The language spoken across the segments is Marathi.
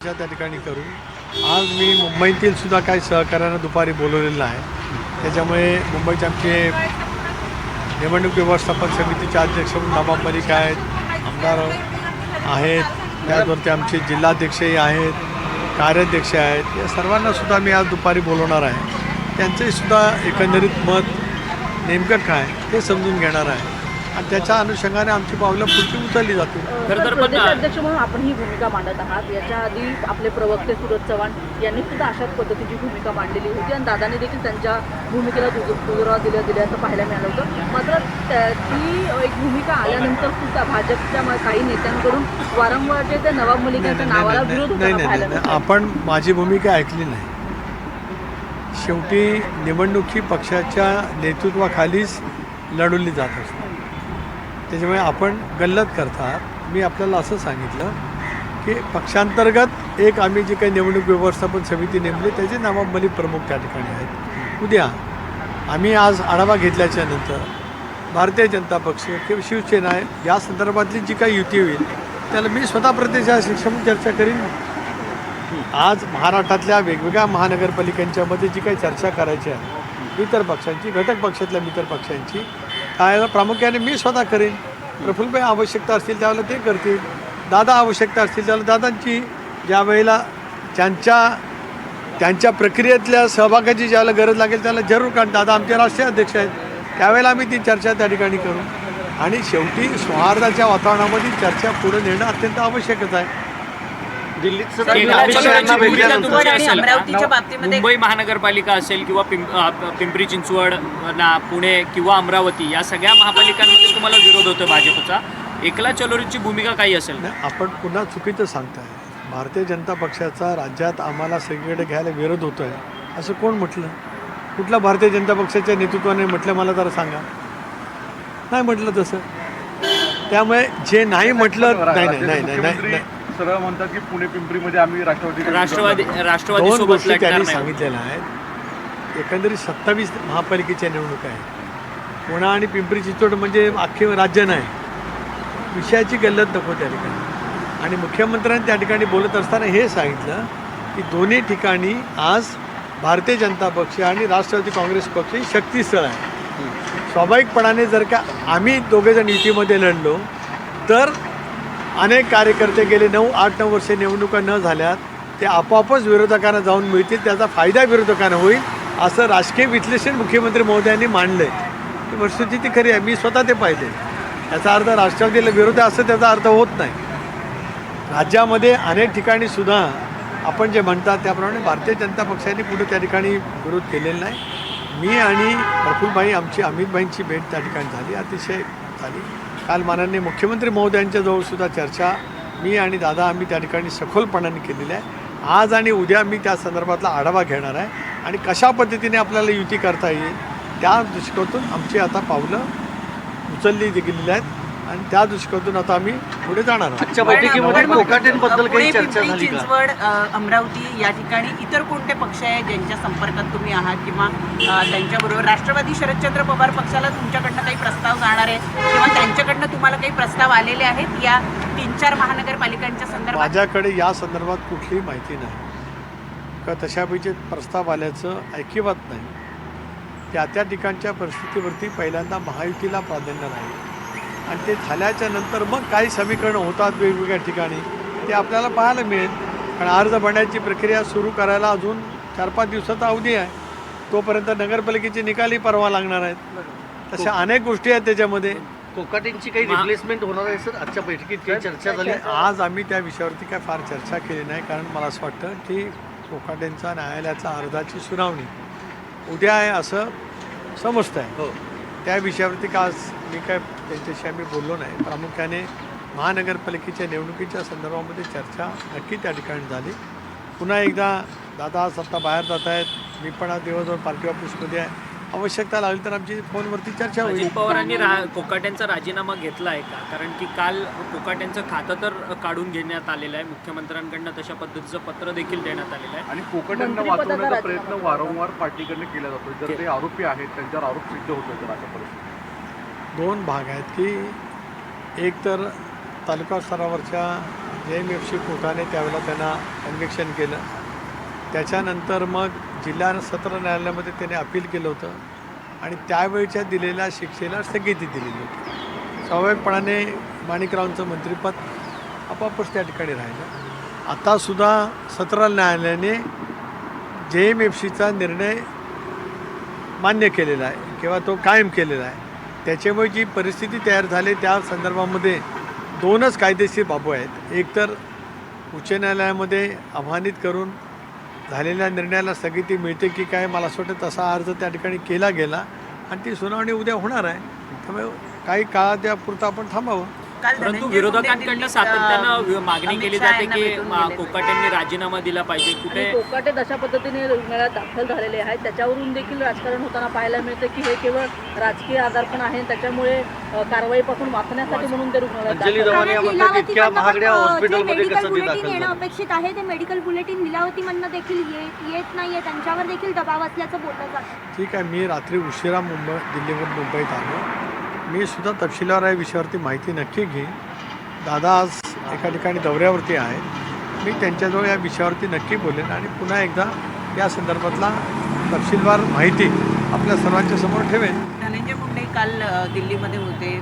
त्या ठिकाणी करू. आज मी मुंबईतील सुद्धा काही सहकार्यांना दुपारी बोलवलेलं आहे. त्याच्यामुळे मुंबईचे आमचे निवडणूक व्यवस्थापन समितीचे अध्यक्ष नवाब मलिक आहेत, आमदार आहेत, त्याचवरती आमचे जिल्हाध्यक्षही आहेत, कार्याध्यक्ष आहेत. या सर्वांना सुद्धा मी आज दुपारी बोलवणार आहे. त्यांचंही सुद्धा एकंदरीत मत नेमकं काय ते समजून घेणार आहे आणि त्याच्या अनुषंगाने आमची पावलं पुढची उचलली जातील. अध्यक्ष म्हणून आपण ही भूमिका मांडत आहात. याच्या आधी आपले प्रवक्ते सूरज चव्हाण यांनी सुद्धा अशाच पद्धतीची भूमिका मांडलेली होती आणि दादांनी देखील त्यांच्या भूमिकेला दुजोरा दिल्याचं पाहायला मिळालं होतं. मात्र ती एक भूमिका आल्यानंतर सुद्धा भाजपच्या काही नेत्यांकडून वारंवार जे ते नवाब मलिक यांच्या नावाला विरोध नाही. आपण माझी भूमिका ऐकली नाही. शेवटी निवडणुकी पक्षाच्या नेतृत्वाखालीच लढवली जात असते. त्याच्यामुळे आपण गल्लत करतात. मी आपल्याला असं सांगितलं की पक्षांतर्गत एक आम्ही जी काही निवडणूक व्यवस्थापन समिती नेमली त्याचे नवाब मलिक प्रमुख त्या ठिकाणी आहेत. उद्या आम्ही आज आढावा घेतल्याच्या नंतर भारतीय जनता पक्ष किंवा शिवसेना आहे या संदर्भातली जी काही युती होईल त्याला मी स्वतः प्रत्यक्ष चर्चा करीन. आज महाराष्ट्रातल्या वेगवेगळ्या महानगरपालिकांच्यामध्ये जी काही चर्चा करायची आहे इतर पक्षांची, घटक पक्षातल्या मित्र पक्षांची, त्याला प्रामुख्याने मी स्वतः करेन. प्रफुल्लभाई आवश्यकता असतील त्यावेळेला ते करतील, दादा आवश्यकता असतील त्यावेळेला दादांची, ज्या वेळेला त्यांच्या प्रक्रियेतल्या सहभागाची ज्याला गरज लागेल त्याला जरूर, कारण दादा आमचे राष्ट्रीय अध्यक्ष आहेत, त्यावेळेला आम्ही ती चर्चा त्या ठिकाणी करू. आणि शेवटी सौहार्दाच्या वातावरणामध्ये चर्चा पुढे नेणं अत्यंत आवश्यकच आहे. मुंबई महानगरपालिका असेल किंवा पिंपरी चिंचवड, पुणे किंवा अमरावती या सगळ्या महापालिकांमध्ये तुम्हाला विरोध होतो भाजपचा. एकला चलोरीची भूमिका काही असेल? आपण पुन्हा चुकीचं सांगताय. भारतीय जनता पक्षाचा राज्यात आम्हाला सगळीकडे घ्यायला विरोध होतो आहे असं कोण म्हटलं? कुठल्या भारतीय जनता पक्षाच्या नेतृत्वाने म्हटलं मला जरा सांगा. नाही म्हटलं तसं. त्यामुळे जे नाही म्हटलं नाही सरळ म्हणतात की पुणे पिंपरीमध्ये आम्ही राष्ट्रवादी दोन गोष्टी त्यांनी सांगितलेल्या आहेत. एकंदरीत 27 महापालिकेच्या निवडणुका आहेत. पुणे आणि पिंपरी चिंचवड म्हणजे अख्खे राज्य नाही. विषयाची गल्लत नको त्या ठिकाणी. आणि मुख्यमंत्र्यांनी त्या ठिकाणी बोलत असताना हे सांगितलं की दोन्ही ठिकाणी आज भारतीय जनता पक्ष आणि राष्ट्रवादी काँग्रेस पक्ष ही शक्तीस्थळ आहे. स्वाभाविकपणाने जर का आम्ही दोघेजण युतीमध्ये लढलो तर अनेक कार्यकर्ते गेले 8-9 वर्षे निवडणुका न झाल्यात ते आपोआपच विरोधकांना जाऊन मिळतील, त्याचा फायदा विरोधकांना होईल असं राजकीय विश्लेषण मुख्यमंत्री महोदयांनी मांडलं आहे. ही वस्तुस्थिती खरी आहे. मी स्वतः ते पाहिले. याचा अर्थ राष्ट्रवादीला विरोध असं त्याचा अर्थ होत नाही. राज्यामध्ये अनेक ठिकाणी सुद्धा आपण जे म्हणतात त्याप्रमाणे भारतीय जनता पक्षाने पुढे त्या ठिकाणी विरोध केलेला नाही. मी आणि प्रफुल्लभाई आमची अमितभाईंची भेट त्या ठिकाणी झाली, अतिशय झाली. काल माननीय मुख्यमंत्री महोदयांच्या जवळसुद्धा चर्चा मी आणि दादा आम्ही त्या ठिकाणी सखोलपणाने केलेली आहे. आज आणि उद्या मी त्या संदर्भातला आढावा घेणार आहे आणि कशा पद्धतीने आपल्याला युती करता येईल त्या दृष्टीकोनातून आमची आता पावलं उचलली गेलेली आहेत आणि त्या दृष्टीकोनातून आता आम्ही पुढे जाणार आहोत. आजच्या बैठकीमध्ये कोकाटेंबद्दल काही चर्चा झाली का? चिंचवड, अमरावती या ठिकाणी इतर कोणते पक्ष आहेत ज्यांच्या संपर्कात तुम्ही आहात किंवा त्यांच्याबरोबर राष्ट्रवादी शरदचंद्र पवार पक्षाला तुमच्याकडनं काही प्रस्ताव जाणार आहे किंवा त्यांच्याकडनं तुम्हाला काही प्रस्ताव आलेले आहेत या 3-4 महानगरपालिकांच्या संदर्भात? माझ्याकडे या संदर्भात कुठलीही माहिती नाही का तशापैकी प्रस्ताव आल्याचं ऐकिवात नाही. त्या ठिकाणच्या परिस्थितीवरती पहिल्यांदा महायुतीला प्राधान्य राहील आणि ते झाल्याच्या नंतर मग काही समीकरणं होतात वेगवेगळ्या ठिकाणी ते आपल्याला पाहायला मिळेल. कारण अर्ज भरण्याची प्रक्रिया सुरू करायला अजून 4-5 दिवसाचा अवधी आहे. तोपर्यंत नगरपालिकेचे निकालही परवा लागणार आहेत. तशा अनेक गोष्टी आहेत त्याच्यामध्ये. कोकाटेंची काही रिप्लेसमेंट होणार आहे सर? आजच्या बैठकीत काही चर्चा झाली? आज आम्ही त्या विषयावरती काय फार चर्चा केली नाही, कारण मला असं वाटतं की कोकाटेंचा न्यायालयाचा अर्जाची सुनावणी उद्या आहे असं समजतं आहे. हो, त्या विषयावरती का आज मी काय त्यांच्याशी आम्ही बोललो नाही. प्रामुख्याने महानगरपालिकेच्या निवडणुकीच्या संदर्भामध्ये चर्चा नक्की त्या ठिकाणी झाली. पुन्हा एकदा दादा आज आता बाहेर जात आहेत, मी पण आज दिवसभर पार्टी ऑफिसमध्ये आहे. आवश्यकता लागली तर आमची फोनवरती चर्चा होईल. अजित पवारांनी कोकाटेंचा राजीनामा घेतला आहे का? कारण की काल कोकाटेंचं खातं तर काढून घेण्यात आलेलं आहे. मुख्यमंत्र्यांकडनं तशा पद्धतीचं पत्र देखील देण्यात आलेलं आहे आणि कोकाटेंना वाचवण्याचा प्रयत्न वारंवार पार्टीकडनं केला जातो. जर ते आरोपी आहेत त्यांच्यावर आरोप सिद्ध होतो तर अशा परिस्थितीत 2 भाग आहेत की एक तर तालुका स्तरावरच्या JMFC कोर्टाने त्यावेळेला त्यांना कन्व्हिक्शन केलं. त्याच्यानंतर मग जिल्हा सत्र न्यायालयामध्ये त्याने अपील केलं होतं आणि त्यावेळच्या दिलेल्या शिक्षेला स्थगिती दिलेली होती. स्वाभाविकपणाने माणिकरावांचं मंत्रिपद आपापच त्या ठिकाणी राहिलं. आतासुद्धा सत्र न्यायालयाने JMFCचा निर्णय मान्य केलेला आहे किंवा तो कायम केलेला आहे. त्याच्यामुळे जी परिस्थिती तयार झाली त्या संदर्भामध्ये दोनच कायदेशीर बाबू आहेत. एक तर उच्च न्यायालयामध्ये आव्हानित करून झालेल्या निर्णयाला स्थगिती मिळते की काय, मला असं वाटतं तसा अर्ज त्या ठिकाणी केला गेला आणि ती सुनावणी उद्या होणार आहे. त्यामुळे काही काळापुरतं आपण थांबावं. काल परंतु धनंजय विरोधकांकडनं मुंडे सातत्यानं मागणी अमित केली शहा जाते यांना की भेटून गेले. कोकाटेंनी राजीनामा दिला पाहिजे. कुठे आणि कोकाटे तशा पद्धतीने रुग्णालयात दाखल झालेले आहेत, त्याच्यावरून देखील राजकारण होताना पाहायला मिळतं की हे केवळ राजकीय आजारपण आहे, त्याच्यामुळे कारवाईपासून वाचण्यासाठी म्हणून ते रुग्णालयात अंजली दाखल दवाने झाले. याबद्दल इतक्या महागड्या हॉस्पिटलमध्ये मेडिकल कसं ते बुलेटिन दाखल येणं झालं? अपेक्षित आहे ते मेडिकल बुलेटिन लीलावतीमधनं देखील येत नाहीये, त्यांच्यावर देखील दबाव असल्याचं बोललं जातं. ठीक आहे, मी रात्री उशिरा दिल्लीवरून मुंबईत आलो. मी सुद्धा तपशिलावर या विषयावरती माहिती नक्की घेईन. दादा आज एका ठिकाणी दौऱ्यावरती आहेत. मी त्यांच्याजवळ या विषयावरती नक्की बोलेन आणि पुन्हा एकदा या संदर्भातला तपशीलवार माहिती आपल्या सर्वांच्या समोर ठेवेन. धनंजय मुंडे काल दिल्लीमध्ये होते,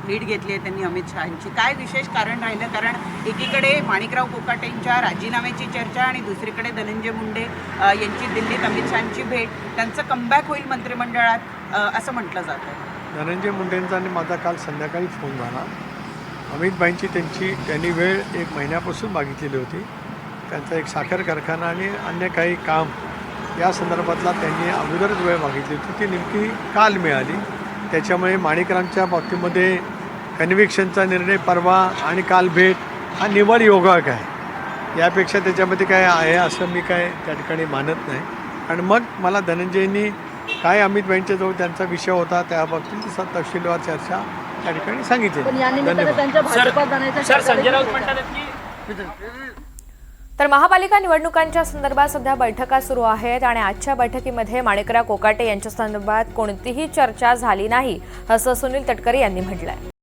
लीड घेतली आहे त्यांनी अमित शहांची. काय विशेष कारण राहिलं? कारण एकीकडे माणिकराव कोकाटेंच्या राजीनाम्याची चर्चा आणि दुसरीकडे धनंजय मुंडे यांची दिल्लीत अमित शहांची भेट, त्यांचं कमबॅक होईल मंत्रिमंडळात असं म्हटलं जातं. धनंजय मुंडेंचा आणि माझा काल संध्याकाळी फोन झाला. अमितभाईंची त्यांनी वेळ 1 महिन्यापासून मागितलेली होती. त्यांचा एक साखर कारखाना आणि अन्य काही काम या संदर्भातला त्यांनी अगोदरच वेळ मागितली होती. ती नेमकी काल मिळाली. त्याच्यामुळे माणिकरांच्या बाबतीमध्ये कन्व्हिक्शनचा निर्णय परवा आणि काल भेट हा निवड योगायोग आहे. यापेक्षा त्याच्यामध्ये काय आहे असं मी काय त्या ठिकाणी मानत नाही. आणि मग मला धनंजयनी काय अमितभाईंच्याजवळ त्यांचा विषय होता त्याबाबतीत तपशीलवार चर्चा त्या ठिकाणी सांगितली. पण या निमित्तानं त्यांच्या भाजपात जाण्याचा सर शक्यता संजय राऊत देखील म्हणतात की तर महापालिका निवडणुकांच्या संदर्भात सध्या बैठका सुरू आहेत आणि आजच्या बैठकीमध्ये माणिकराव कोकाटे यांच्या संदर्भात कोणतीही चर्चा झाली नाही असं सुनील तटकरे यांनी म्हटलंय.